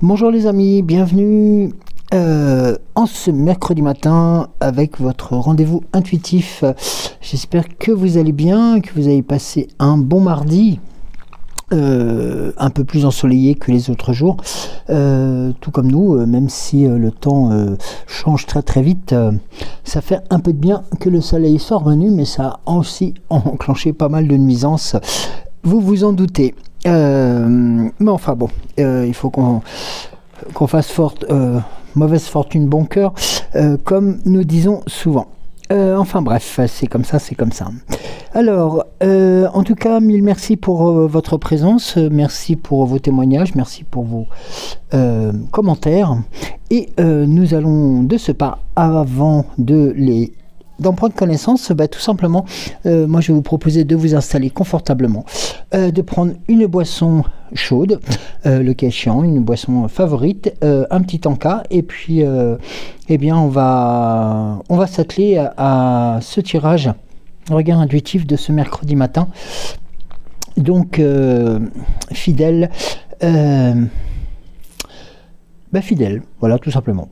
Bonjour les amis, bienvenue en ce mercredi matin avec votre rendez-vous intuitif. J'espère que vous allez bien, que vous avez passé un bon mardi, un peu plus ensoleillé que les autres jours, tout comme nous, même si le temps change très très vite. Ça fait un peu de bien que le soleil soit revenu, mais ça a aussi enclenché pas mal de nuisances, vous vous en doutez. Mais enfin bon, il faut qu'on fasse mauvaise fortune bon cœur, comme nous disons souvent. Enfin bref, c'est comme ça, c'est comme ça. Alors, en tout cas, mille merci pour votre présence, merci pour vos témoignages, merci pour vos commentaires. Et nous allons de ce pas, avant d'en prendre connaissance, tout simplement, moi je vais vous proposer de vous installer confortablement, de prendre une boisson chaude, le cas échéant, une boisson favorite, un petit encas, et puis eh bien on va s'atteler à ce tirage regard intuitif de ce mercredi matin. Donc fidèle. Fidèle, voilà tout simplement.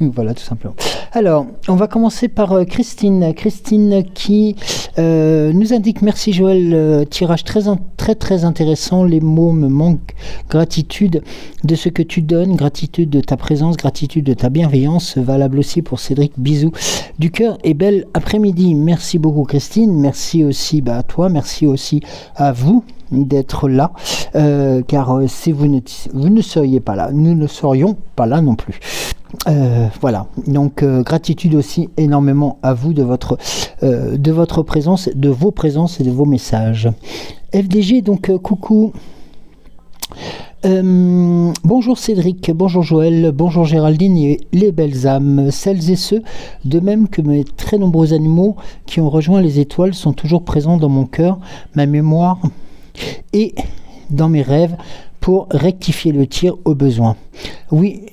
Voilà tout simplement. Alors, on va commencer par Christine. Christine qui nous indique: merci Joël, tirage très intéressant. Les mots me manquent. Gratitude de ce que tu donnes, gratitude de ta présence, gratitude de ta bienveillance. Valable aussi pour Cédric. Bisous du cœur et belle après-midi. Merci beaucoup Christine. Merci aussi à toi. Merci aussi à vous d'être là, car si vous ne seriez pas là, nous ne serions pas là non plus. Voilà, donc gratitude aussi énormément à vous de votre présence, de vos présences et de vos messages. FDG, donc coucou. Bonjour Cédric, bonjour Joël, bonjour Géraldine et les belles âmes, celles et ceux, de même que mes très nombreux animaux qui ont rejoint les étoiles, sont toujours présents dans mon cœur, ma mémoire et dans mes rêves pour rectifier le tir au besoin. Oui,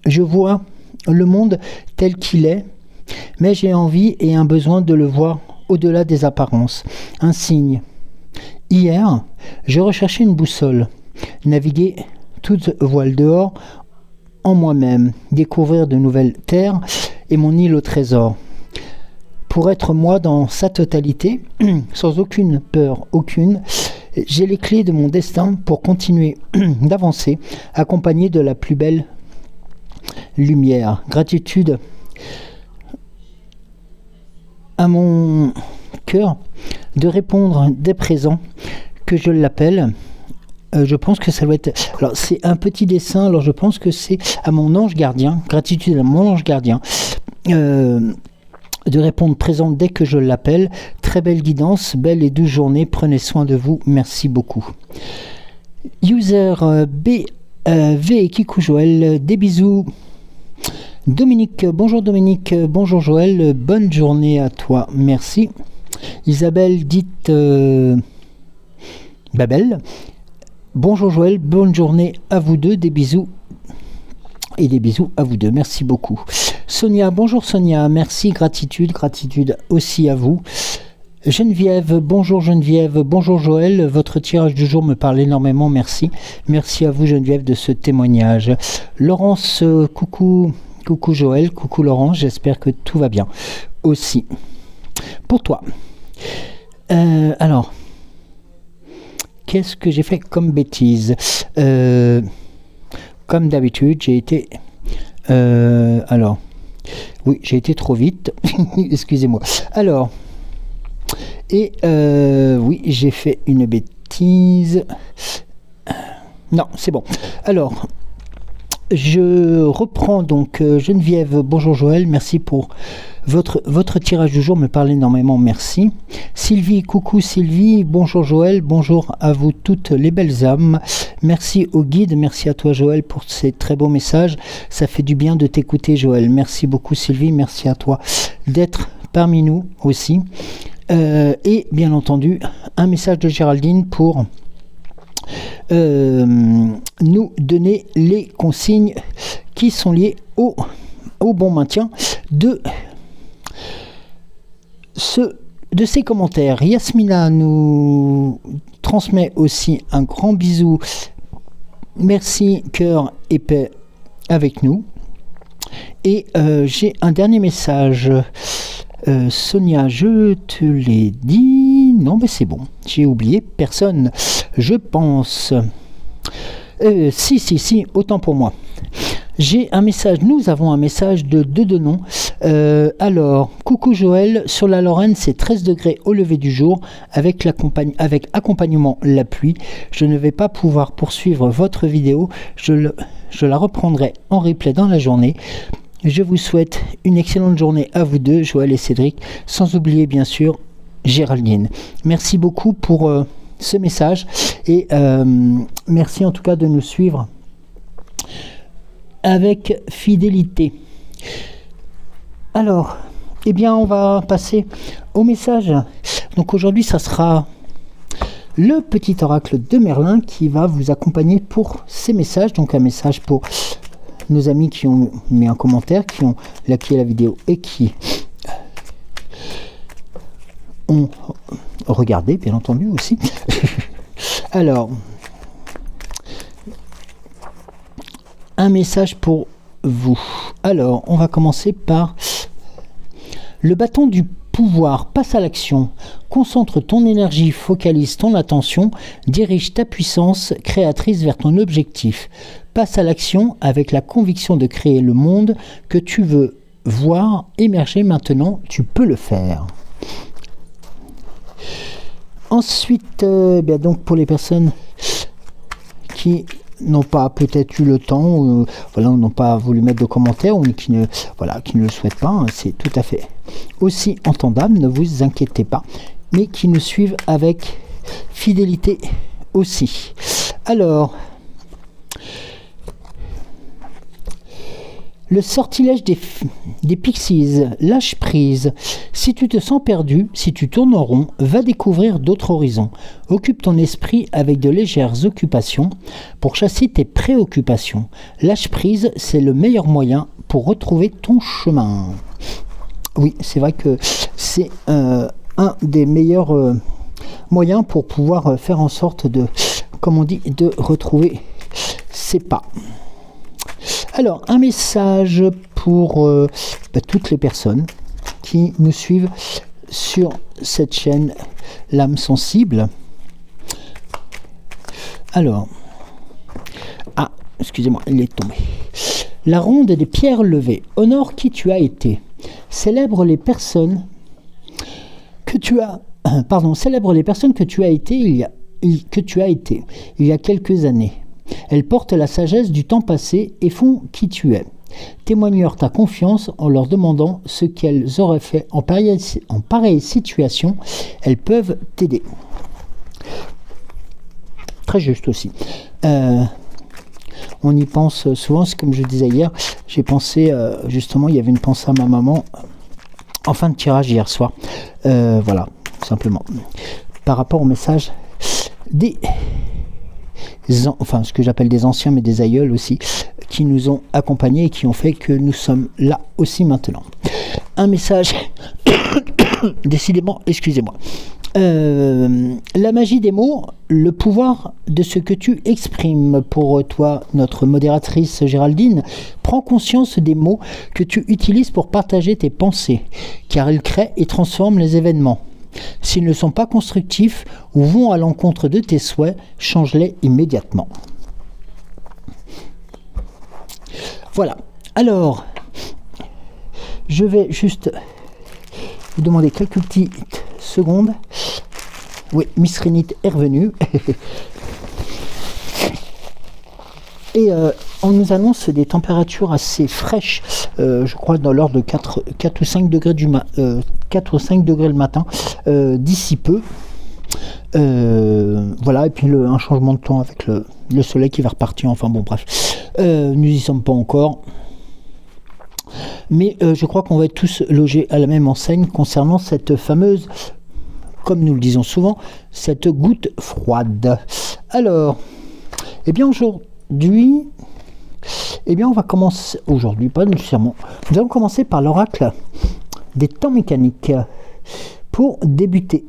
je vois le monde tel qu'il est, mais j'ai envie et un besoin de le voir au-delà des apparences. Un signe. Hier, je recherchais une boussole, naviguer toute voile dehors en moi-même, découvrir de nouvelles terres et mon île au trésor. Pour être moi dans sa totalité, sans aucune peur, aucune, j'ai les clés de mon destin pour continuer d'avancer, accompagné de la plus belle lumière. Gratitude à mon cœur de répondre dès présent que je l'appelle. Je pense que ça doit être... Alors, c'est un petit dessin, alors je pense que c'est à mon ange gardien. Gratitude à mon ange gardien. De répondre présent dès que je l'appelle. Très belle guidance, belle et douce journée, prenez soin de vous, merci beaucoup. User V Kikou Joël, des bisous. Dominique, bonjour Joël, bonne journée à toi, merci. Isabelle, dite Babel, bonjour Joël, bonne journée à vous deux, des bisous. Et des bisous à vous deux, merci beaucoup. Sonia, bonjour Sonia, merci, gratitude aussi à vous. Geneviève, bonjour Joël, votre tirage du jour me parle énormément, merci. Merci à vous Geneviève de ce témoignage. Laurence, coucou Joël, coucou Laurence, j'espère que tout va bien aussi. Pour toi, alors, qu'est-ce que j'ai fait comme bêtise? Comme d'habitude, j'ai été... oui, j'ai été trop vite. Excusez-moi. Alors, et oui, j'ai fait une bêtise. Non, c'est bon. Alors, je reprends donc Geneviève, bonjour Joël, merci pour votre tirage du jour, me parle énormément, merci. Sylvie, coucou Sylvie, bonjour Joël, bonjour à vous toutes les belles âmes, merci au guide, merci à toi Joël pour ces très beaux messages, ça fait du bien de t'écouter Joël, merci beaucoup Sylvie, merci à toi d'être parmi nous aussi, et bien entendu un message de Géraldine pour nous donner les consignes qui sont liées au bon maintien de ces commentaires. Yasmina nous transmet aussi un grand bisou merci cœur et paix avec nous. Et j'ai un dernier message. Sonia, je te l'ai dit. Non, mais c'est bon. J'ai oublié personne. Je pense. Si, autant pour moi. J'ai un message, nous avons un message de Denon. Alors, coucou Joël, sur la Lorraine, c'est 13 degrés au lever du jour, avec accompagnement la pluie. Je ne vais pas pouvoir poursuivre votre vidéo, je la reprendrai en replay dans la journée. Je vous souhaite une excellente journée à vous deux, Joël et Cédric, sans oublier bien sûr Géraldine. Merci beaucoup pour ce message et merci en tout cas de nous suivre avec fidélité. Alors, eh bien, on va passer au message. Donc aujourd'hui, ça sera le petit oracle de Merlin qui va vous accompagner pour ces messages. Donc un message pour nos amis qui ont mis un commentaire, qui ont liké la vidéo et qui ont regardé, bien entendu aussi. Alors, un message pour vous. Alors, on va commencer par le bâton du pouvoir. Passe à l'action. Concentre ton énergie, focalise ton attention, dirige ta puissance créatrice vers ton objectif. Passe à l'action avec la conviction de créer le monde que tu veux voir émerger maintenant. Tu peux le faire. Ensuite, bien donc pour les personnes qui n'ont pas peut-être eu le temps, ou voilà, n'ont pas voulu mettre de commentaires, ou qui ne le souhaitent pas, hein, c'est tout à fait aussi entendable, ne vous inquiétez pas, mais qui nous suivent avec fidélité aussi. Alors, le sortilège des pixies, lâche prise. Si tu te sens perdu, si tu tournes en rond, va découvrir d'autres horizons. Occupe ton esprit avec de légères occupations pour chasser tes préoccupations. Lâche prise, c'est le meilleur moyen pour retrouver ton chemin. Oui, c'est vrai que c'est un des meilleurs moyens pour pouvoir faire en sorte de, comme on dit, de retrouver ses pas. Alors, un message pour toutes les personnes qui nous suivent sur cette chaîne L'âme sensible. Alors, excusez-moi, il est tombé. La ronde des pierres levées. Honore qui tu as été. Célèbre les personnes que tu as... célèbre les personnes que tu as été il y a quelques années. Elles portent la sagesse du temps passé et font qui tu es. Témoigne-leur ta confiance en leur demandant ce qu'elles auraient fait en pareille situation. Elles peuvent t'aider. Très juste aussi. On y pense souvent, c'est comme je disais hier, j'ai pensé, justement, il y avait une pensée à ma maman en fin de tirage hier soir. Voilà, simplement. Par rapport au message des... ce que j'appelle des anciens, mais des aïeuls aussi, qui nous ont accompagnés et qui ont fait que nous sommes là aussi maintenant. Un message, décidément, excusez-moi. La magie des mots, le pouvoir de ce que tu exprimes. Pour toi, notre modératrice Géraldine, prends conscience des mots que tu utilises pour partager tes pensées, car ils créent et transforment les événements. S'ils ne sont pas constructifs ou vont à l'encontre de tes souhaits, change-les immédiatement. Voilà. Alors, je vais juste vous demander quelques petites secondes. Oui, Miss Rinite est revenue. Et on nous annonce des températures assez fraîches, je crois dans l'ordre de 4 ou 5 degrés 4 ou 5 degrés le matin, d'ici peu. Voilà, et puis un changement de temps avec le soleil qui va repartir, enfin bon bref, nous n'y sommes pas encore. Mais je crois qu'on va être tous logés à la même enseigne concernant cette fameuse, comme nous le disons souvent, cette goutte froide. Alors, eh bien aujourd'hui, on va commencer, aujourd'hui pas nécessairement, nous allons commencer par l'oracle des temps mécaniques pour débuter.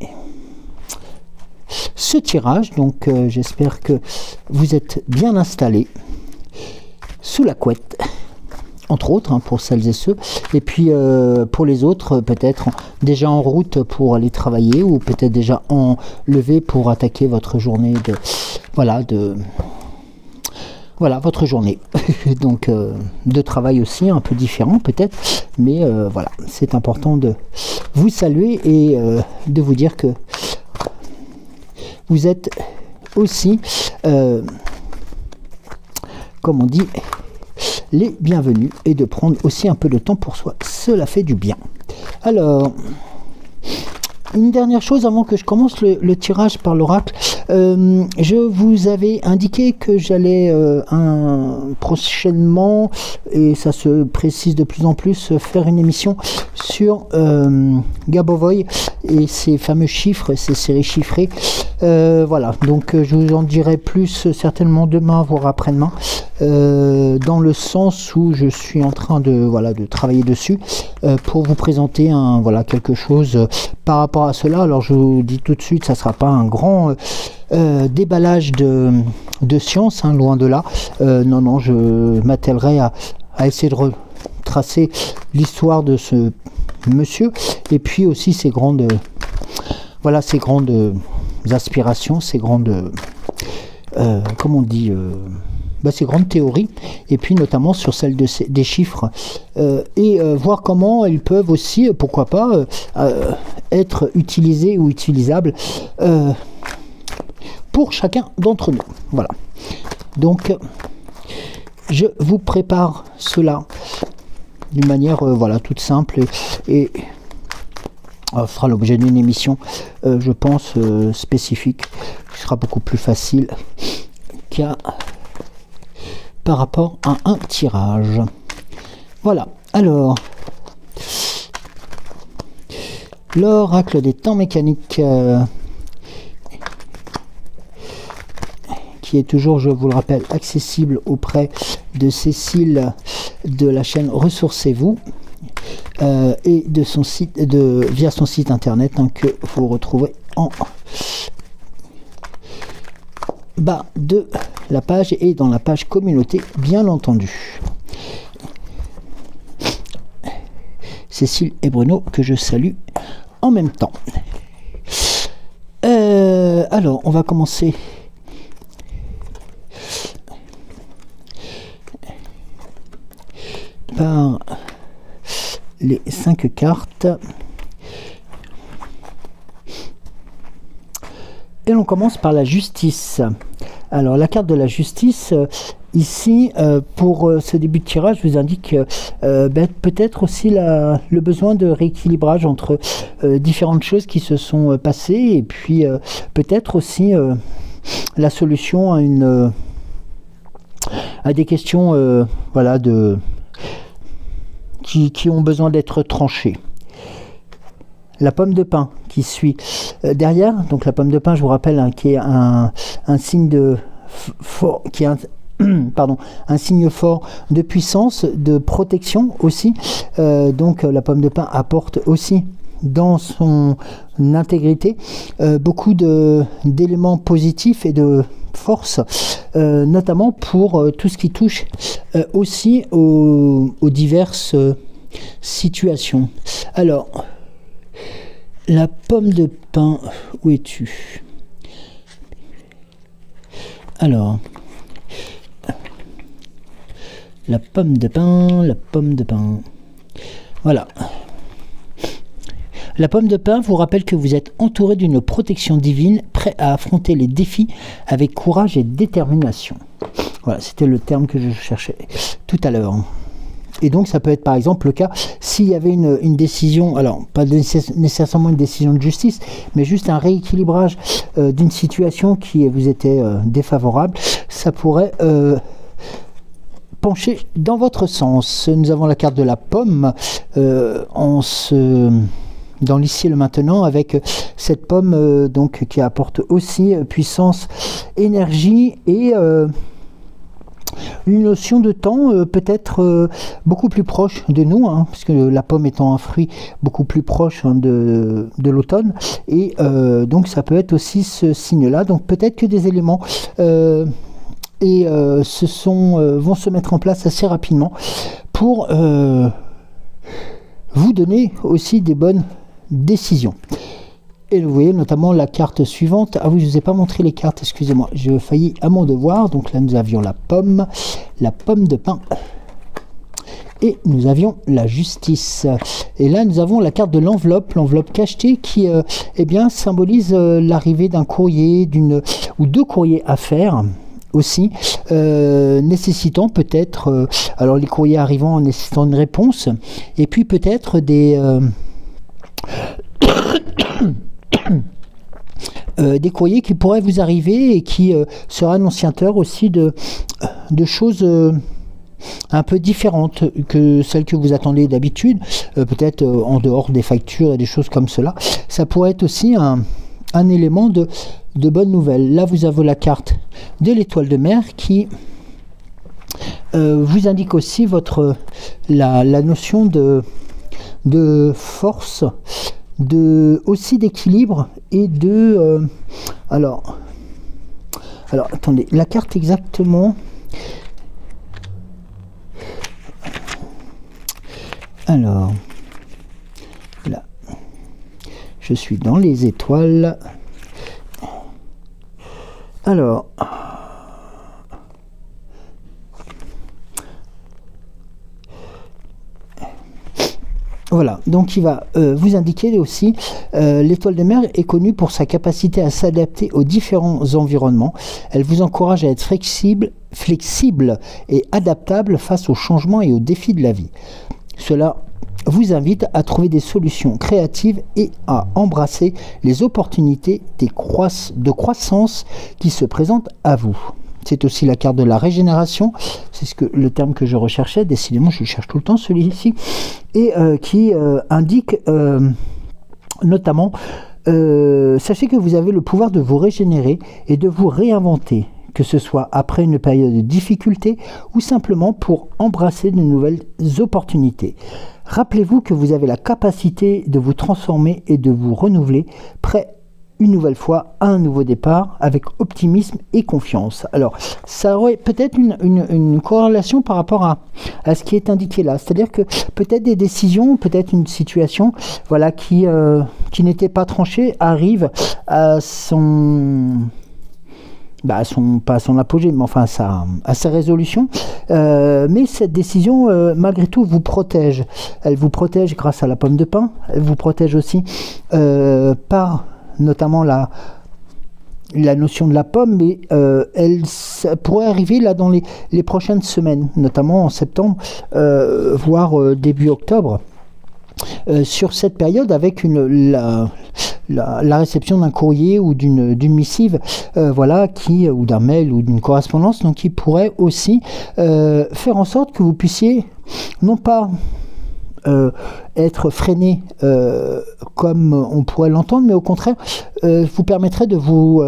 ce tirage. Donc j'espère que vous êtes bien installés sous la couette, entre autres, hein, pour celles et ceux. Et puis pour les autres, peut-être déjà en route pour aller travailler, ou peut-être déjà en levé pour attaquer votre journée de voilà votre journée. Donc de travail aussi un peu différent peut-être, mais voilà, c'est important de vous saluer et de vous dire que vous êtes aussi comme on dit, les bienvenus, et de prendre aussi un peu de temps pour soi. Cela fait du bien. Alors, une dernière chose avant que je commence le tirage par l'oracle. Je vous avais indiqué que j'allais prochainement, et ça se précise de plus en plus, faire une émission sur Gabovoy et ses fameux chiffres, ces séries chiffrées. Voilà, donc je vous en dirai plus certainement demain, voire après-demain, dans le sens où je suis en train de travailler dessus pour vous présenter quelque chose par rapport à cela. Alors je vous dis tout de suite, ça ne sera pas un grand déballage de science, hein, loin de là. Non, je m'attellerai à essayer de retracer l'histoire de ce monsieur, et puis aussi ses grandes aspirations, ces grandes ces grandes théories, et puis notamment sur celle des chiffres, et voir comment ils peuvent aussi, pourquoi pas, être utilisés ou utilisables pour chacun d'entre nous. Voilà, donc je vous prépare cela d'une manière toute simple, et fera l'objet d'une émission, je pense, spécifique, qui sera beaucoup plus facile par rapport à un tirage. Voilà, alors, l'oracle des temps mécaniques, qui est toujours, je vous le rappelle, accessible auprès de Cécile de la chaîne Ressourcez-vous, et de son site, via son site internet, hein, que vous retrouvez en bas de la page et dans la page communauté, bien entendu. Cécile et Bruno, que je salue en même temps. Alors, on va commencer par les 5 cartes. Et l'on commence par la justice. Alors la carte de la justice, ici, pour ce début de tirage, je vous indique peut-être aussi le besoin de rééquilibrage entre différentes choses qui se sont passées, et puis peut-être aussi la solution à des questions qui ont besoin d'être tranchées. La pomme de pin qui suit derrière, donc la pomme de pin, je vous rappelle, hein, qui est un signe de fort, qui est un signe fort de puissance, de protection aussi. Donc la pomme de pin apporte aussi dans son intégrité beaucoup d'éléments positifs et de force, notamment pour tout ce qui touche aussi aux diverses situations. Alors, la pomme de pin, où es-tu? Alors, la pomme de pin. Voilà. La pomme de pin vous rappelle que vous êtes entouré d'une protection divine, prêt à affronter les défis avec courage et détermination. Voilà, c'était le terme que je cherchais tout à l'heure. Et donc ça peut être par exemple le cas s'il y avait une décision, alors pas nécessairement une décision de justice, mais juste un rééquilibrage d'une situation qui vous était défavorable, ça pourrait pencher dans votre sens. Nous avons la carte de la pomme dans l'ici et le maintenant, avec cette pomme donc qui apporte aussi puissance, énergie et une notion de temps peut-être beaucoup plus proche de nous, hein, parce que la pomme étant un fruit beaucoup plus proche hein, de l'automne, et donc ça peut être aussi ce signe-là. Donc peut-être que des éléments vont se mettre en place assez rapidement pour vous donner aussi des bonnes décisions. Et vous voyez notamment la carte suivante. Ah oui, je ne vous ai pas montré les cartes, excusez-moi, j'ai failli à mon devoir. Donc là, nous avions la pomme de pin. Et nous avions la justice. Et là, nous avons la carte de l'enveloppe cachetée qui eh bien, symbolise l'arrivée d'un courrier, ou deux courriers à faire aussi, nécessitant peut-être, alors les courriers arrivant en nécessitant une réponse, et puis peut-être des courriers qui pourraient vous arriver et qui sera annonciateur aussi de choses un peu différentes que celles que vous attendez d'habitude, peut-être en dehors des factures et des choses comme cela. Ça pourrait être aussi un élément de bonnes nouvelles. Là, vous avez la carte de l'étoile de mer qui vous indique aussi la notion de force, aussi d'équilibre et alors attendez, la carte exactement, alors là je suis dans les étoiles, alors voilà, donc il va vous indiquer aussi, l'étoile de mer est connue pour sa capacité à s'adapter aux différents environnements. Elle vous encourage à être flexible et adaptable face aux changements et aux défis de la vie. Cela vous invite à trouver des solutions créatives et à embrasser les opportunités de croissance qui se présentent à vous. C'est aussi la carte de la régénération, c'est le terme que je recherchais, décidément je le cherche tout le temps celui-ci, et qui indique notamment, sachez que vous avez le pouvoir de vous régénérer et de vous réinventer, que ce soit après une période de difficulté ou simplement pour embrasser de nouvelles opportunités. Rappelez-vous que vous avez la capacité de vous transformer et de vous renouveler, prêt une nouvelle fois à un nouveau départ avec optimisme et confiance. Alors ça aurait peut-être une corrélation par rapport à ce qui est indiqué là, c'est-à-dire que peut-être des décisions, peut-être une situation voilà, qui n'était pas tranchée arrive à pas à son apogée, mais enfin à sa résolution. Mais cette décision, malgré tout, vous protège. Elle vous protège grâce à la pomme de pin. Elle vous protège aussi par notamment la notion de la pomme, mais ça pourrait arriver là dans les prochaines semaines, notamment en septembre, voire début octobre. Sur cette période, avec la réception d'un courrier ou d'une missive, voilà, ou d'un mail ou d'une correspondance, donc qui pourrait aussi faire en sorte que vous puissiez non pas être freiné comme on pourrait l'entendre, mais au contraire vous permettrait de vous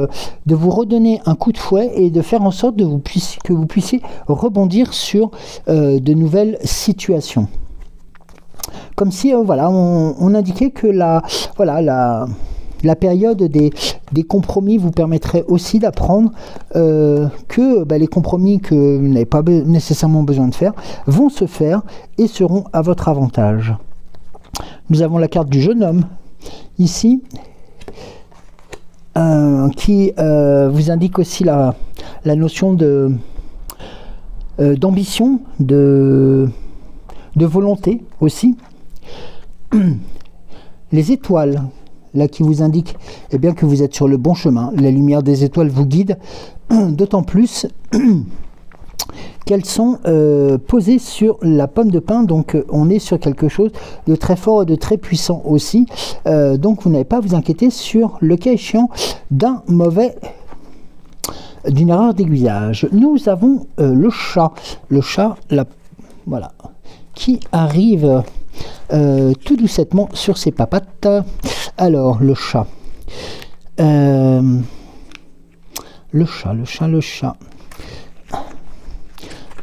redonner un coup de fouet et de faire en sorte que vous puissiez rebondir sur de nouvelles situations. Comme si voilà, on indiquait que la période des compromis vous permettrait aussi d'apprendre que les compromis que vous n'avez pas nécessairement besoin de faire vont se faire et seront à votre avantage. Nous avons la carte du jeune homme ici qui vous indique aussi la notion d'ambition, de volonté aussi. Les étoiles là qui vous indiquent bien que vous êtes sur le bon chemin. La lumière des étoiles vous guide, d'autant plus qu'elles sont posées sur la pomme de pin, donc on est sur quelque chose de très fort et de très puissant aussi, donc vous n'avez pas à vous inquiéter sur le cas échéant d'une erreur d'aiguillage. Nous avons le chat, voilà, qui arrive tout doucettement sur ses papates. Alors le chat,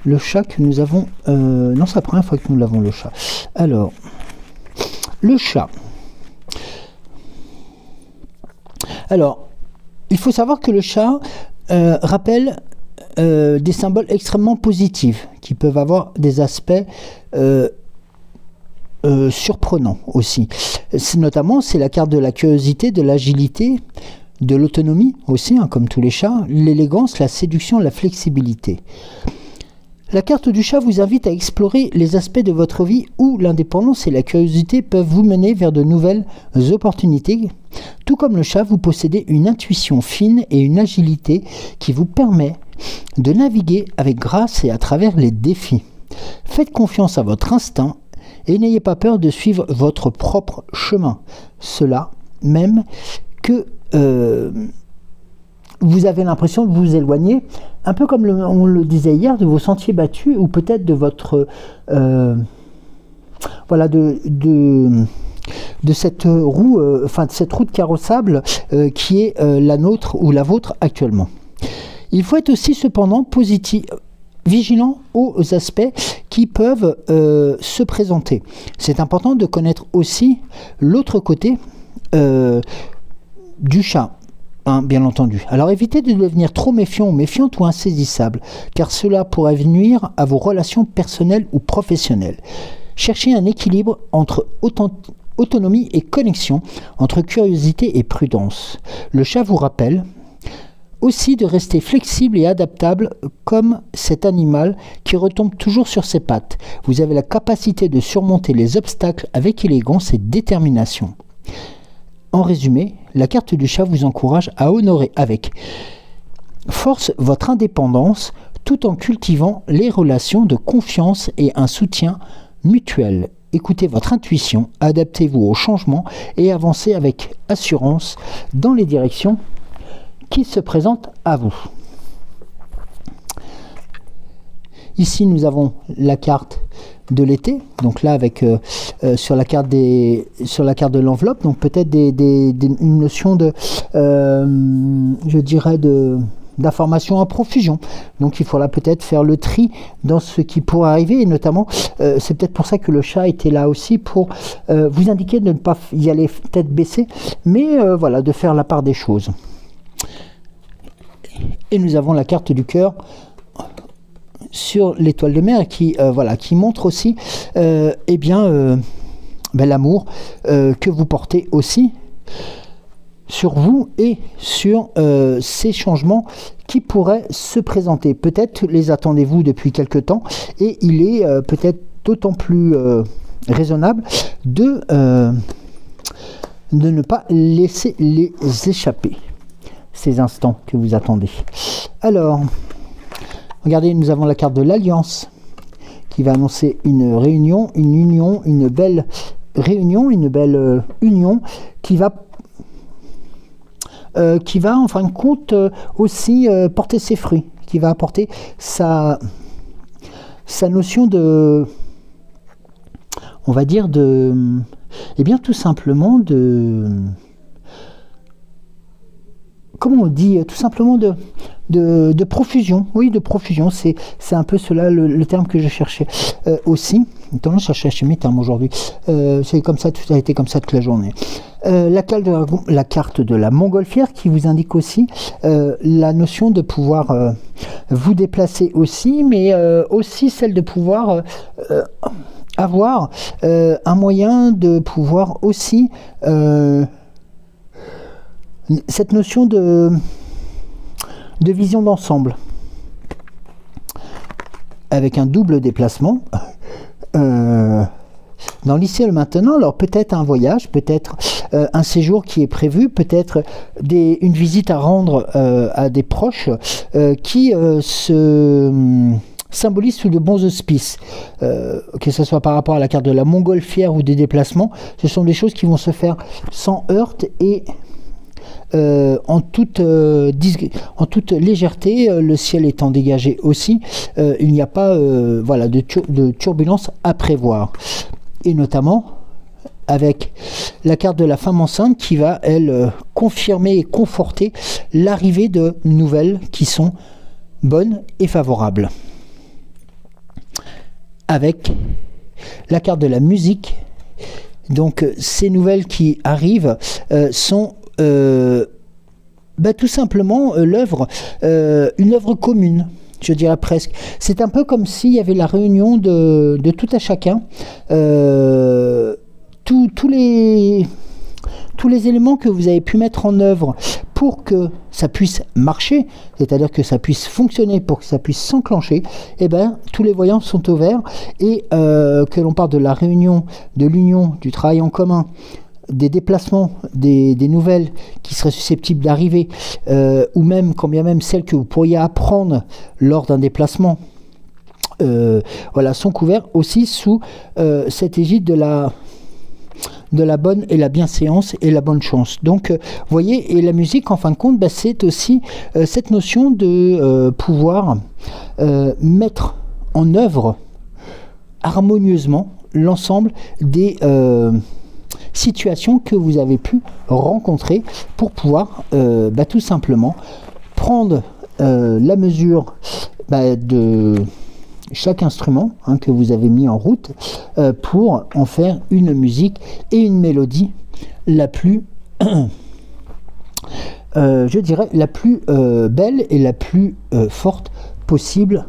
le chat que nous avons... non, c'est la première fois que nous l'avons, le chat. Alors, le chat. Alors, il faut savoir que le chat rappelle des symboles extrêmement positifs qui peuvent avoir des aspects surprenants aussi. Notamment, c'est la carte de la curiosité, de l'agilité, de l'autonomie aussi, hein, comme tous les chats, l'élégance, la séduction, la flexibilité. La carte du chat vous invite à explorer les aspects de votre vie où l'indépendance et la curiosité peuvent vous mener vers de nouvelles opportunités. Tout comme le chat, vous possédez une intuition fine et une agilité qui vous permet de naviguer avec grâce et à travers les défis. Faites confiance à votre instinct et n'ayez pas peur de suivre votre propre chemin. Cela même que vous avez l'impression de vous éloigner, un peu comme on le disait hier, de vos sentiers battus ou peut-être de votre voilà, de cette roue, enfin de cette route carrossable qui est la nôtre ou la vôtre actuellement. Il faut être aussi cependant positif, vigilant aux aspects qui peuvent se présenter. C'est important de connaître aussi l'autre côté du chat, hein, bien entendu. Alors évitez de devenir trop méfiant ou méfiante ou insaisissable, car cela pourrait nuire à vos relations personnelles ou professionnelles. Cherchez un équilibre entre autonomie et connexion, entre curiosité et prudence. Le chat vous rappelle aussi de rester flexible et adaptable comme cet animal qui retombe toujours sur ses pattes. Vous avez la capacité de surmonter les obstacles avec élégance et détermination. En résumé, la carte du chat vous encourage à honorer avec force votre indépendance tout en cultivant les relations de confiance et un soutien mutuel. Écoutez votre intuition, adaptez-vous aux changements et avancez avec assurance dans les directions qui se présentent à vous. Ici, nous avons la carte de l'été, donc là avec sur la carte de l'enveloppe, donc peut-être une notion de je dirais d'informations en profusion. Donc il faudra peut-être faire le tri dans ce qui pourrait arriver, et notamment c'est peut-être pour ça que le chat était là aussi, pour vous indiquer de ne pas y aller tête baissée, mais voilà, de faire la part des choses. Et nous avons la carte du cœur sur l'étoile de mer qui, voilà, qui montre aussi eh bien, l'amour que vous portez aussi sur vous et sur ces changements qui pourraient se présenter. Peut-être les attendez-vous depuis quelque temps, et il est peut-être d'autant plus raisonnable de ne pas laisser les échapper, ces instants que vous attendez. Alors, regardez, nous avons la carte de l'Alliance qui va annoncer une réunion, une union, une belle réunion, une belle union qui va en fin de compte aussi porter ses fruits, qui va apporter sa notion de, on va dire, de, eh bien tout simplement de, comment on dit, tout simplement de profusion. Oui, de profusion, c'est un peu cela le terme que je cherchais aussi. Attends, je cherchais mes termes aujourd'hui. C'est comme ça, tout a été comme ça toute la journée. La carte de la montgolfière qui vous indique aussi la notion de pouvoir vous déplacer aussi, mais aussi celle de pouvoir avoir un moyen de pouvoir aussi cette notion de vision d'ensemble avec un double déplacement dans l'ici et le maintenant. Alors peut-être un voyage, peut-être un séjour qui est prévu, peut-être une visite à rendre à des proches qui se symbolisent sous de bons auspices, que ce soit par rapport à la carte de la montgolfière ou des déplacements. Ce sont des choses qui vont se faire sans heurte et en toute légèreté, le ciel étant dégagé aussi, il n'y a pas voilà, de turbulence à prévoir. Et notamment avec la carte de la femme enceinte qui va, elle, confirmer et conforter l'arrivée de nouvelles qui sont bonnes et favorables. avec la carte de la musique. Donc ces nouvelles qui arrivent sont tout simplement une œuvre commune, je dirais presque. C'est un peu comme s'il y avait la réunion de tout à chacun, tous les éléments que vous avez pu mettre en œuvre pour que ça puisse marcher, c'est-à-dire que ça puisse fonctionner, pour que ça puisse s'enclencher, et tous les voyants sont au vert. Et que l'on parle de la réunion, de l'union, du travail en commun, des déplacements, des nouvelles qui seraient susceptibles d'arriver, ou même, quand bien même celles que vous pourriez apprendre lors d'un déplacement, sont couverts aussi sous cette égide de la bonne et la bienséance et la bonne chance. Donc, vous voyez, et la musique, en fin de compte, c'est aussi cette notion de pouvoir mettre en œuvre harmonieusement l'ensemble des situations que vous avez pu rencontrer pour pouvoir tout simplement prendre la mesure de chaque instrument que vous avez mis en route pour en faire une musique et une mélodie la plus je dirais la plus belle et la plus forte possible,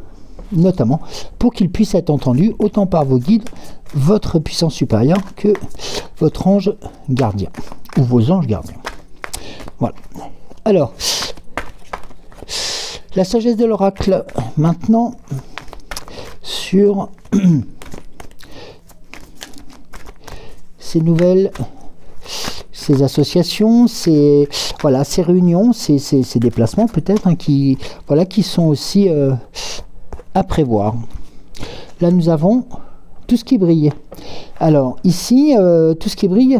notamment pour qu'il puisse être entendu autant par vos guides, votre puissance supérieure, que votre ange gardien ou vos anges gardiens. Voilà. Alors, la sagesse de l'oracle maintenant sur ces nouvelles, ces associations, ces réunions, ces déplacements peut-être qui sont aussi à prévoir. Là nous avons tout ce qui brille. Alors ici, tout ce qui brille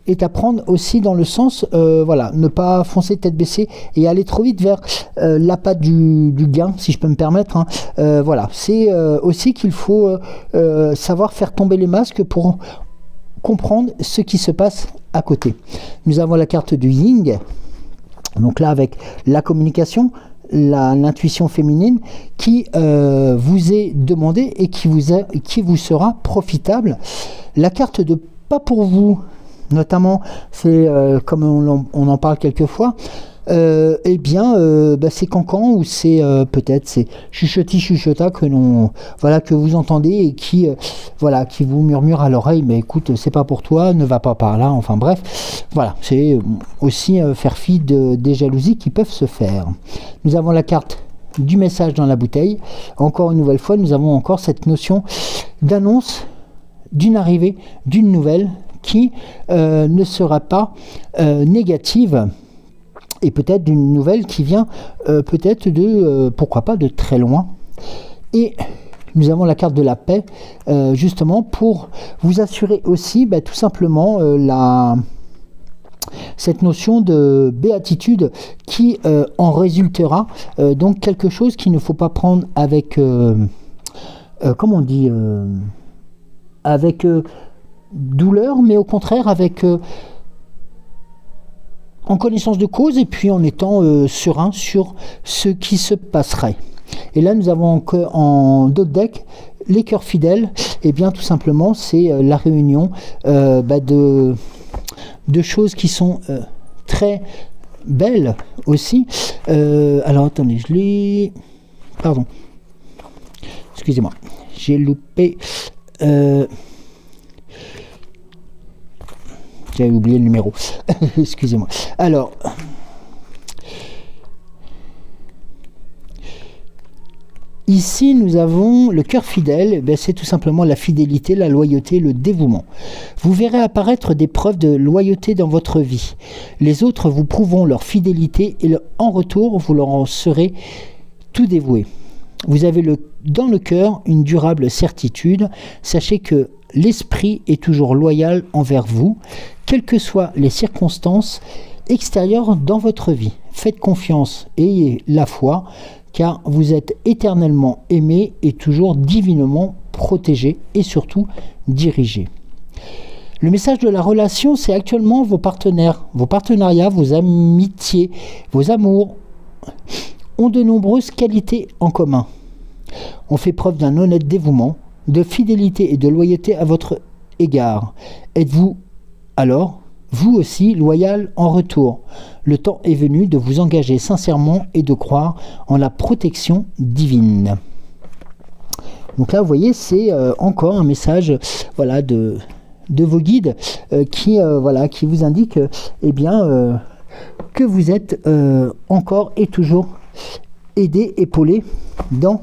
est à prendre aussi dans le sens, ne pas foncer tête baissée et aller trop vite vers l'appât du gain, si je peux me permettre. C'est aussi qu'il faut savoir faire tomber les masques pour comprendre ce qui se passe à côté. Nous avons la carte du Yin, donc là avec la communication, l'intuition féminine qui vous est demandée et qui vous sera profitable. La carte de pas pour vous, notamment, c'est comme on en parle quelquefois, c'est cancan, ou c'est peut-être c'est chuchota que vous entendez et qui vous murmure à l'oreille, mais écoute, c'est pas pour toi, ne va pas par là, enfin bref, c'est aussi faire fi des jalousies qui peuvent se faire. Nous avons la carte du message dans la bouteille. Encore une nouvelle fois, nous avons encore cette notion d'annonce d'une arrivée, d'une nouvelle qui ne sera pas négative, et peut-être d'une nouvelle qui vient peut-être pourquoi pas de très loin. Et nous avons la carte de la paix, justement pour vous assurer aussi tout simplement cette notion de béatitude qui en résultera, donc quelque chose qu'il ne faut pas prendre avec comment on dit, avec douleur, mais au contraire avec en connaissance de cause, et puis en étant serein sur ce qui se passerait. Et là nous avons en d'autres decks les cœurs fidèles. Et bien tout simplement c'est la réunion de choses qui sont très belles aussi. Alors attendez, je l'ai, pardon, excusez-moi, j'ai loupé, j'avais oublié le numéro. Excusez-moi. Alors, ici, nous avons le cœur fidèle. C'est tout simplement la fidélité, la loyauté, le dévouement. Vous verrez apparaître des preuves de loyauté dans votre vie. Les autres vous prouveront leur fidélité et en retour, vous leur en serez tout dévoué. Vous avez dans le cœur une durable certitude. Sachez que l'esprit est toujours loyal envers vous, quelles que soient les circonstances extérieures dans votre vie. Faites confiance, ayez la foi, car vous êtes éternellement aimé et toujours divinement protégé et surtout dirigé. Le message de la relation, c'est actuellement vos partenaires, vos partenariats, vos amitiés, vos amours ont de nombreuses qualités en commun. On fait preuve d'un honnête dévouement, de fidélité et de loyauté à votre égard. Êtes-vous alors, vous aussi, loyal en retour? Le temps est venu de vous engager sincèrement et de croire en la protection divine. Donc là, vous voyez, c'est encore un message voilà, de vos guides qui vous indiquent eh bien, que vous êtes encore et toujours aidé, épaulé dans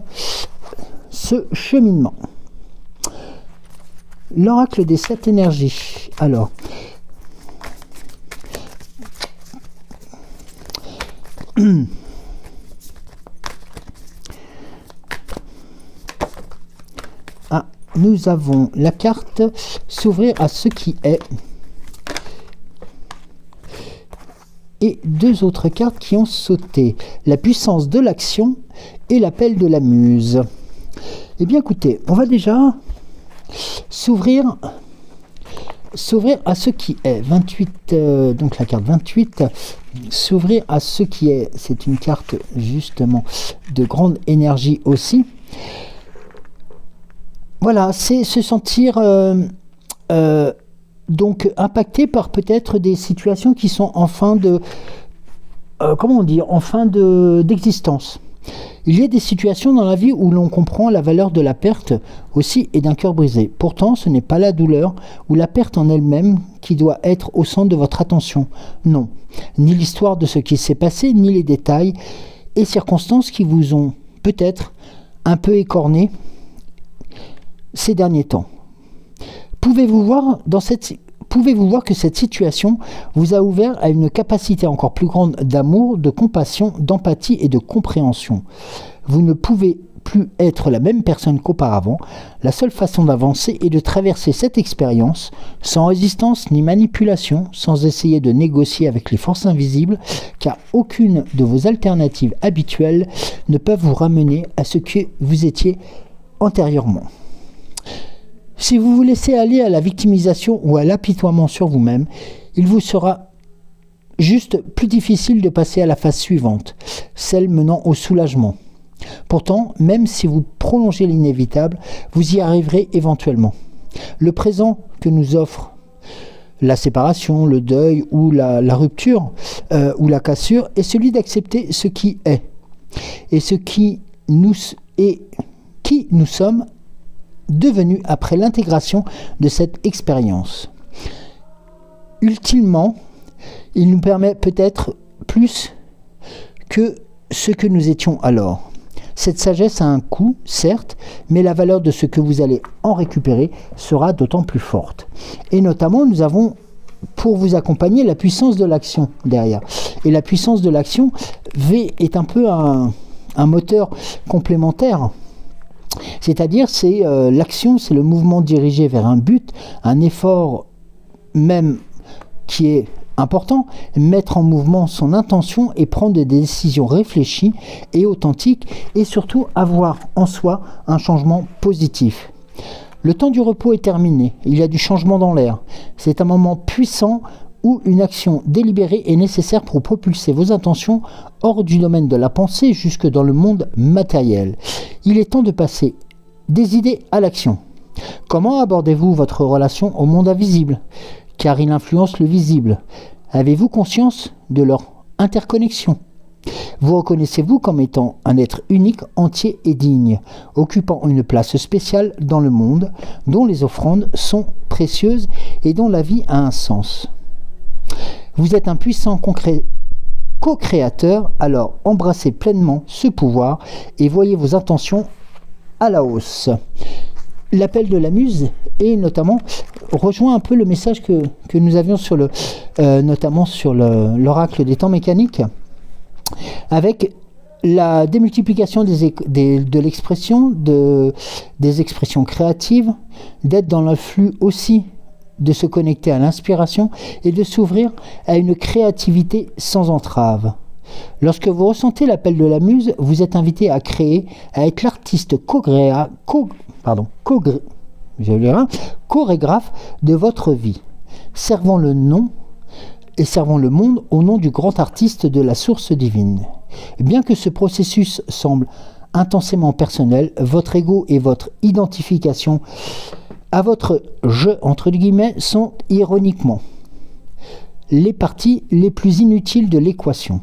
ce cheminement. L'oracle des 7 énergies. Alors, nous avons la carte s'ouvrir à ce qui est et 2 autres cartes qui ont sauté, la puissance de l'action et l'appel de la muse. Eh bien écoutez, on va déjà s'ouvrir à ce qui est 28, donc la carte 28, s'ouvrir à ce qui est, c'est une carte justement de grande énergie aussi. Voilà, c'est se sentir donc impacté par peut-être des situations qui sont en fin de d'existence. Il y a des situations dans la vie où l'on comprend la valeur de la perte aussi et d'un cœur brisé. Pourtant, ce n'est pas la douleur ou la perte en elle-même qui doit être au centre de votre attention. Non, ni l'histoire de ce qui s'est passé, ni les détails et circonstances qui vous ont peut-être un peu écorné ces derniers temps. Pouvez-vous voir que cette situation vous a ouvert à une capacité encore plus grande d'amour, de compassion, d'empathie et de compréhension. Vous ne pouvez plus être la même personne qu'auparavant. La seule façon d'avancer est de traverser cette expérience sans résistance ni manipulation, sans essayer de négocier avec les forces invisibles, car aucune de vos alternatives habituelles ne peuvent vous ramener à ce que vous étiez antérieurement. Si vous vous laissez aller à la victimisation ou à l'apitoiement sur vous-même, il vous sera juste plus difficile de passer à la phase suivante, celle menant au soulagement. Pourtant, même si vous prolongez l'inévitable, vous y arriverez éventuellement. Le présent que nous offre la séparation, le deuil ou la rupture ou la cassure est celui d'accepter ce qui est et qui nous sommes devenu après l'intégration de cette expérience. Ultimement, il nous permet peut-être plus que ce que nous étions alors. Cette sagesse a un coût, certes, mais la valeur de ce que vous allez en récupérer sera d'autant plus forte. Et notamment, nous avons, pour vous accompagner, la puissance de l'action derrière. Et la puissance de l'action, V est un peu un moteur complémentaire. C'est-à-dire, c'est l'action, c'est le mouvement dirigé vers un but, un effort même qui est important, mettre en mouvement son intention et prendre des décisions réfléchies et authentiques et surtout avoir en soi un changement positif. Le temps du repos est terminé, il y a du changement dans l'air. C'est un moment puissant où une action délibérée est nécessaire pour propulser vos intentions hors du domaine de la pensée jusque dans le monde matériel. Il est temps de passer des idées à l'action. Comment abordez-vous votre relation au monde invisible, car il influence le visible? Avez-vous conscience de leur interconnexion? Vous reconnaissez-vous comme étant un être unique, entier et digne, occupant une place spéciale dans le monde, dont les offrandes sont précieuses et dont la vie a un sens? Vous êtes un puissant co-créateur, alors embrassez pleinement ce pouvoir et voyez vos intentions à la hausse. L'appel de la muse et notamment rejoint un peu le message que nous avions sur notamment sur l'oracle des temps mécaniques, avec la démultiplication de l'expression, des expressions créatives, d'être dans le flux aussi, de se connecter à l'inspiration et de s'ouvrir à une créativité sans entrave. Lorsque vous ressentez l'appel de la muse, vous êtes invité à créer, à être l'artiste chorégraphe de votre vie, servant le monde au nom du grand artiste de la source divine. Et bien que ce processus semble intensément personnel. Votre ego et votre identification à votre jeu, entre guillemets, sont ironiquement les parties les plus inutiles de l'équation.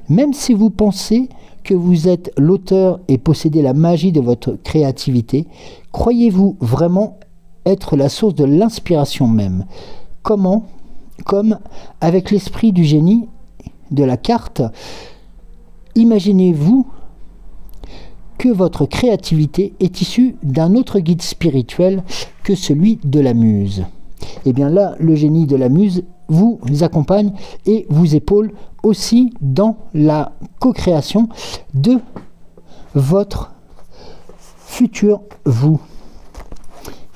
Même si vous pensez que vous êtes l'auteur et possédez la magie de votre créativité, croyez-vous vraiment être la source de l'inspiration même? Comment? Comme avec l'esprit du génie de la carte, imaginez-vous que votre créativité est issue d'un autre guide spirituel que celui de la muse. Et bien là, le génie de la muse vous accompagne et vous épaule aussi dans la co-création de votre futur vous,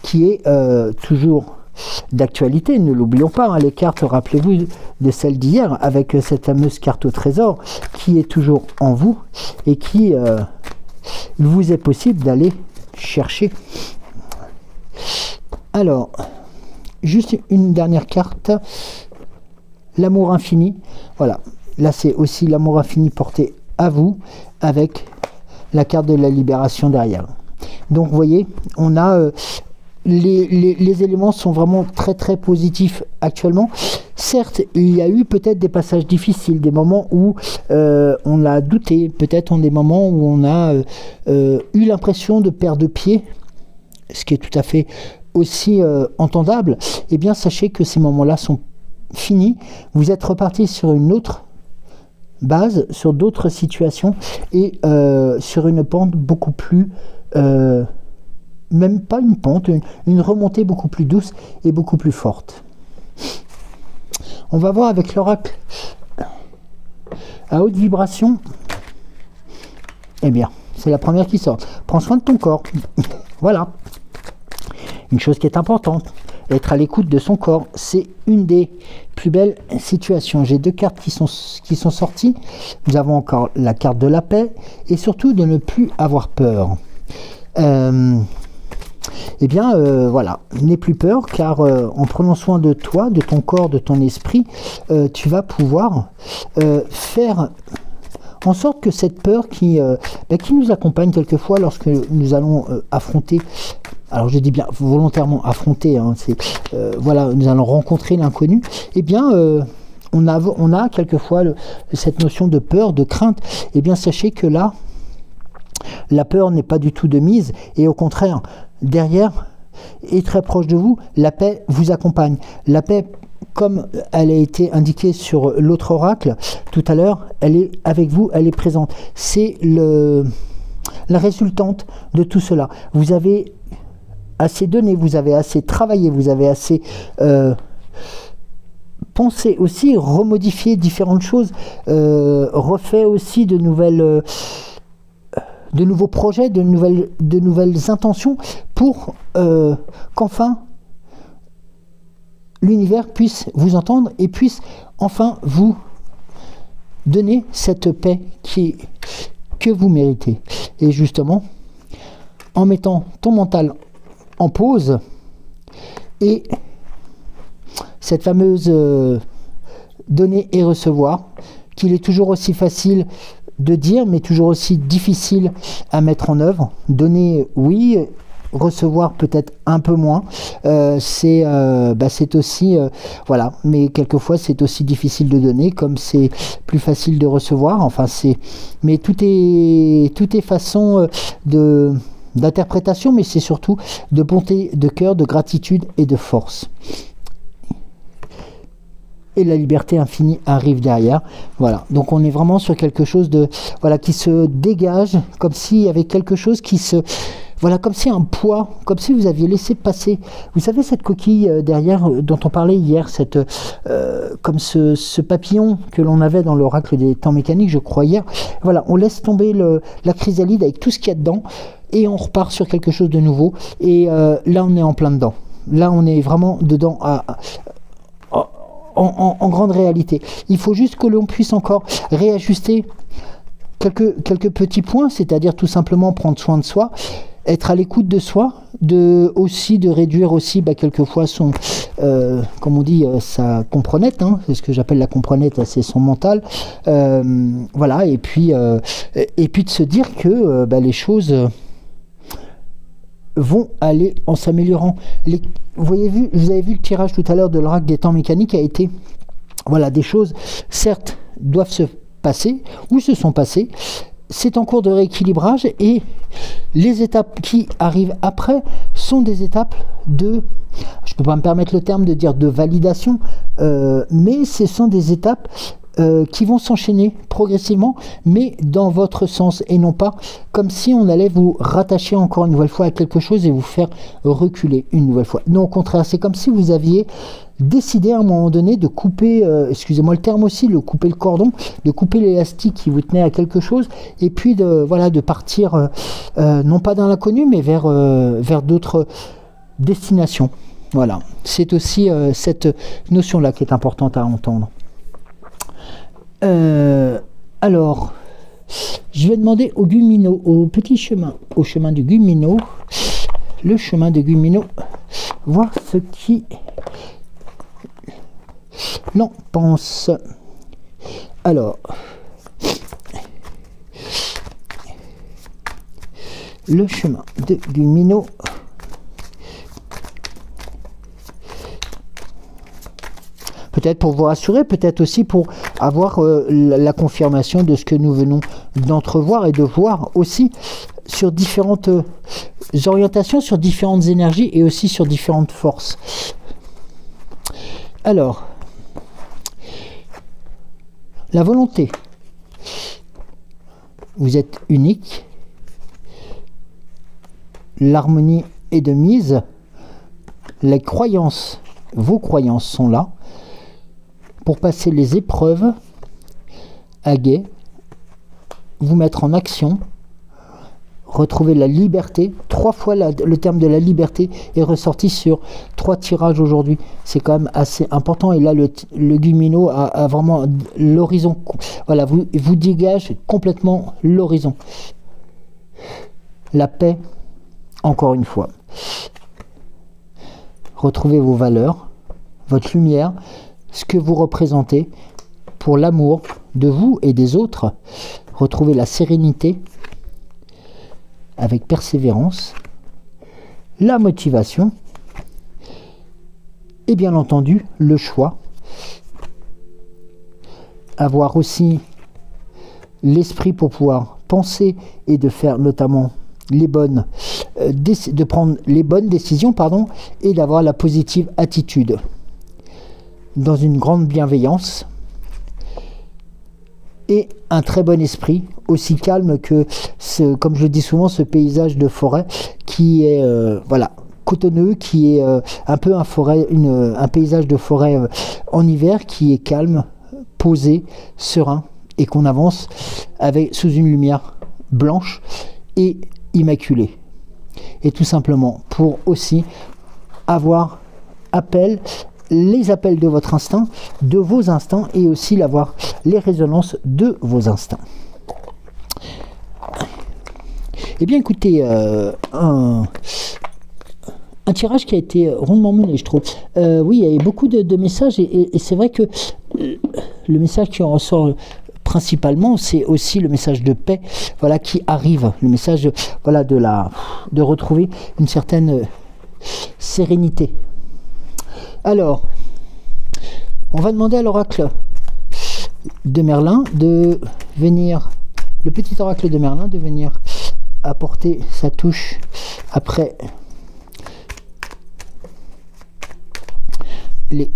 qui est toujours d'actualité. Ne l'oublions pas, hein, les cartes, rappelez-vous de celles d'hier, avec cette fameuse carte au trésor, qui est toujours en vous et qui il vous est possible d'aller chercher. Alors, juste une dernière carte, l'amour infini. Voilà, là c'est aussi l'amour infini porté à vous, avec la carte de la libération derrière. Donc vous voyez, on a les éléments sont vraiment très très positifs actuellement. Certes, il y a eu peut-être des passages difficiles, des moments où on a douté, peut-être des moments où on a eu l'impression de perdre pied, ce qui est tout à fait aussi entendable. Eh bien, sachez que ces moments-là sont finis. Vous êtes reparti sur une autre base, sur d'autres situations et sur une pente beaucoup plus... même pas une pente, une remontée beaucoup plus douce et beaucoup plus forte. On va voir avec l'oracle à haute vibration. Eh bien, c'est la première qui sort. Prends soin de ton corps. Voilà. Une chose qui est importante, être à l'écoute de son corps, c'est une des plus belles situations. J'ai deux cartes qui sont sorties. Nous avons encore la carte de la paix et surtout de ne plus avoir peur. Eh bien, voilà, n'aie plus peur, car en prenant soin de toi, de ton corps, de ton esprit, tu vas pouvoir faire en sorte que cette peur qui nous accompagne quelquefois lorsque nous allons affronter, alors je dis bien volontairement affronter, hein, voilà, nous allons rencontrer l'inconnu, eh bien, on a quelquefois cette notion de peur, de crainte. Eh bien, sachez que là, la peur n'est pas du tout de mise, et au contraire, derrière et très proche de vous, la paix vous accompagne. La paix, comme elle a été indiquée sur l'autre oracle tout à l'heure, elle est avec vous, elle est présente. C'est la résultante de tout cela. Vous avez assez donné, vous avez assez travaillé, vous avez assez pensé aussi, remodifié différentes choses, refait aussi de nouveaux projets, de nouvelles intentions pour qu'enfin l'univers puisse vous entendre et puisse enfin vous donner cette paix que vous méritez. Et justement, en mettant ton mental en pause et cette fameuse donner et recevoir, qu'il est toujours aussi facile de dire, mais toujours aussi difficile à mettre en œuvre. Donner, oui, recevoir peut-être un peu moins. C'est aussi, voilà, mais quelquefois c'est aussi difficile de donner, comme c'est plus facile de recevoir. Enfin, mais tout est façon d'interprétation, mais c'est surtout de bonté de cœur, de gratitude et de force. Et la liberté infinie arrive derrière. Voilà, donc on est vraiment sur quelque chose de, voilà, qui se dégage, comme s'il y avait quelque chose qui se, voilà, comme si un poids, comme si vous aviez laissé passer, vous savez, cette coquille derrière dont on parlait hier, comme ce papillon que l'on avait dans l'oracle des temps mécaniques, je crois hier. Voilà, on laisse tomber la chrysalide avec tout ce qu'il y a dedans et on repart sur quelque chose de nouveau. Et là, on est en plein dedans. Là, on est vraiment dedans en grande réalité. Il faut juste que l'on puisse encore réajuster quelques petits points, c'est-à-dire tout simplement prendre soin de soi être à l'écoute de soi, aussi de réduire aussi quelquefois son, comme on dit, sa comprenette, hein, c'est ce que j'appelle la comprenette, c'est son mental, voilà, et puis de se dire que les choses vont aller en s'améliorant. Vous avez vu le tirage tout à l'heure de l'oracle des temps mécaniques a été, voilà, des choses, certes, doivent se passer, ou se sont passées, c'est en cours de rééquilibrage, et les étapes qui arrivent après sont des étapes de, je ne peux pas me permettre le terme de dire de validation, mais ce sont des étapes qui vont s'enchaîner progressivement, mais dans votre sens, et non pas comme si on allait vous rattacher encore une nouvelle fois à quelque chose et vous faire reculer une nouvelle fois. Non, au contraire, c'est comme si vous aviez décidé à un moment donné de couper, excusez-moi le terme aussi, de couper le cordon, de couper l'élastique qui vous tenait à quelque chose, et puis de partir, non pas dans l'inconnu, mais vers d'autres destinations. Voilà, c'est aussi cette notion-là qui est importante à entendre. Alors, je vais demander au Gumino, au chemin du Gumino, le chemin de Gumino, voir ce qui l'en pense. Alors, le chemin de Gumino. Peut-être pour vous rassurer, peut-être aussi pour avoir la confirmation de ce que nous venons d'entrevoir et de voir aussi sur différentes orientations, sur différentes énergies et aussi sur différentes forces. Alors, la volonté. Vous êtes unique. L'harmonie est de mise. Les croyances, vos croyances sont là pour passer les épreuves à guet, vous mettre en action, retrouver la liberté. 3 fois le terme de la liberté est ressorti sur 3 tirages aujourd'hui. C'est quand même assez important. Et là, le Gumino a vraiment l'horizon. Voilà, vous dégage complètement l'horizon. La paix, encore une fois. Retrouvez vos valeurs, votre lumière, ce que vous représentez pour l'amour de vous et des autres. Retrouvez la sérénité avec persévérance, la motivation et bien entendu le choix. Avoir aussi l'esprit pour pouvoir penser et de faire notamment les bonnes, de prendre les bonnes décisions, pardon, et d'avoir la positive attitude. Dans une grande bienveillance et un très bon esprit, aussi calme que, comme je le dis souvent, ce paysage de forêt qui est voilà, cotonneux, qui est un peu un paysage de forêt en hiver qui est calme, posé, serein, et qu'on avance sous une lumière blanche et immaculée. Et tout simplement pour aussi avoir les appels de votre instinct, de vos instincts, et aussi les résonances de vos instincts. Eh bien écoutez, un tirage qui a été rondement mené, je trouve. Oui, il y a eu beaucoup de messages, et c'est vrai que le message qui en ressort principalement, c'est aussi le message de paix, voilà, qui arrive, le message, voilà, de retrouver une certaine sérénité. Alors, on va demander à l'oracle de Merlin de venir, le petit oracle de Merlin, de venir apporter sa touche après les...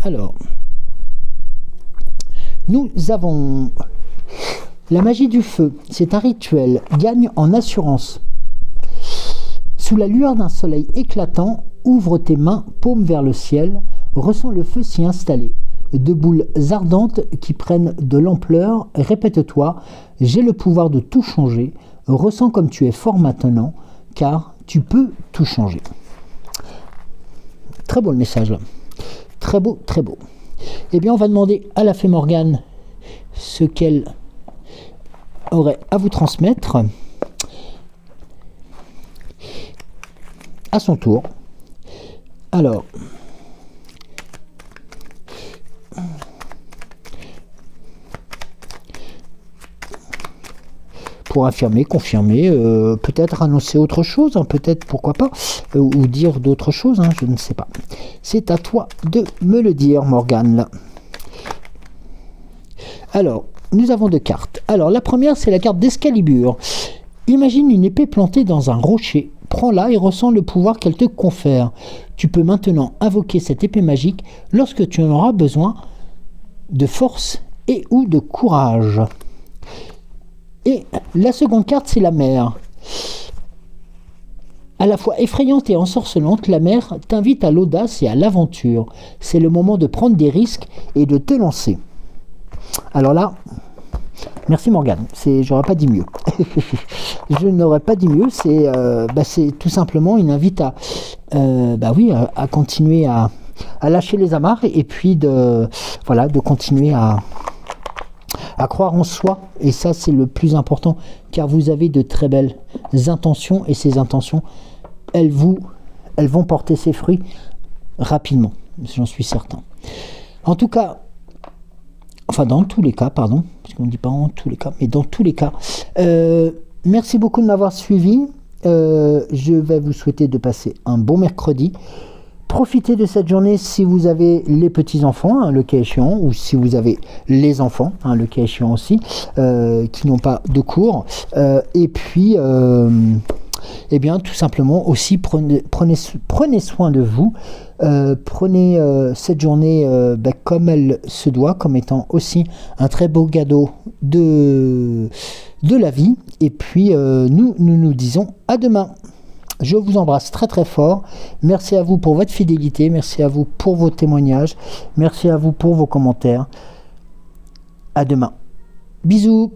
Alors, nous avons la magie du feu. C'est un rituel. Gagne en assurance. Sous la lueur d'un soleil éclatant, ouvre tes mains, paume vers le ciel. Ressens le feu s'y installer. De boules ardentes qui prennent de l'ampleur. Répète-toi, j'ai le pouvoir de tout changer. Ressens comme tu es fort maintenant, car tu peux tout changer. Très beau le message là. Très beau, très beau. Eh bien, on va demander à la fée Morgane ce qu'elle aurait à vous transmettre à son tour. Alors, pour affirmer, confirmer, peut-être annoncer autre chose, hein, peut-être, pourquoi pas, ou dire d'autres choses, hein, je ne sais pas. C'est à toi de me le dire, Morgane. Alors, nous avons deux cartes. Alors, la première, c'est la carte d'Excalibur. Imagine une épée plantée dans un rocher. Prends-la et ressens le pouvoir qu'elle te confère. Tu peux maintenant invoquer cette épée magique lorsque tu en auras besoin de force et ou de courage. Et la seconde carte, c'est la mer. À la fois effrayante et ensorcelante, la mer t'invite à l'audace et à l'aventure. C'est le moment de prendre des risques et de te lancer. Alors là, merci Morgane, j'aurais pas dit mieux. Je n'aurais pas dit mieux, c'est tout simplement une invite à continuer à lâcher les amarres et puis de continuer à croire en soi, et ça c'est le plus important, car vous avez de très belles intentions, et ces intentions, elles vont porter ses fruits rapidement, j'en suis certain. En tout cas, enfin dans tous les cas, pardon, parce qu'on ne dit pas en tous les cas, mais dans tous les cas, merci beaucoup de m'avoir suivi. Je vais vous souhaiter de passer un bon mercredi. Profitez de cette journée si vous avez les petits-enfants, hein, le cas échéant, ou si vous avez les enfants, hein, le cas échéant aussi, qui n'ont pas de cours. Et puis, eh bien, tout simplement aussi, prenez soin de vous. Prenez cette journée comme elle se doit, comme étant aussi un très beau cadeau de la vie. Et puis, nous disons à demain. Je vous embrasse très très fort. Merci à vous pour votre fidélité. Merci à vous pour vos témoignages. Merci à vous pour vos commentaires. À demain. Bisous.